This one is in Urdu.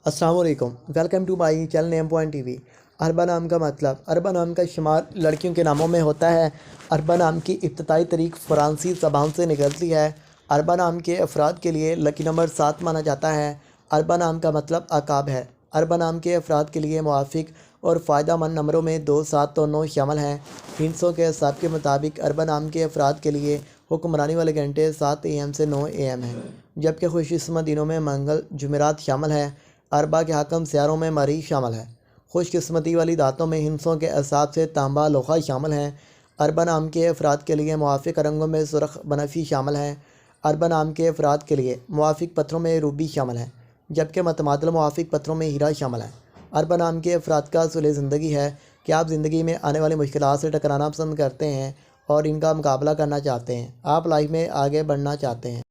السلام علیکم، welcome to my channel Name Point TV وی۔ اربا نام کا مطلب اربا نام کا شمار لڑکیوں کے ناموں میں ہوتا ہے۔ اربا نام کی ابتدائی تاریخ فرانسیسی زبان سے نکلتی ہے۔ اربا نام کے افراد کے لیے لکی نمبر 7 مانا جاتا ہے۔ اربا نام کا مطلب عقاب ہے۔ اربا نام کے افراد کے لیے موافق اور فائدہ مند نمبروں میں 2، 7 اور 9 شامل ہیں۔ ہندسوں کے حساب کے مطابق اربا نام کے افراد کے لیے حکمرانی والے گھنٹے 7 AM سے 9 AM ہیں، جبکہ خوش قسمت دنوں میں منگل، جمعرات شامل ہیں۔ اربا کے حاکم سیاروں میں مریخ شامل ہے۔ خوش قسمتی والی دھاتوں میں ہندسوں کے حساب سے تانبا، لوہا شامل ہیں۔ اربا نام کے افراد کے لیے موافق رنگوں میں سرخ، بنفشی شامل ہیں۔ اربا نام کے افراد کے لیے موافق پتھروں میں روبی شامل ہیں، جبکہ متبادل موافق پتھروں میں ہیرا شامل ہے۔ اربا نام کے افراد کا اصول زندگی ہے کہ آپ زندگی میں آنے والی مشکلات سے ٹکرانا پسند کرتے ہیں اور ان کا مقابلہ کرنا چاہتے ہیں۔ آپ لائف میں آگے بڑھنا چاہتے ہیں۔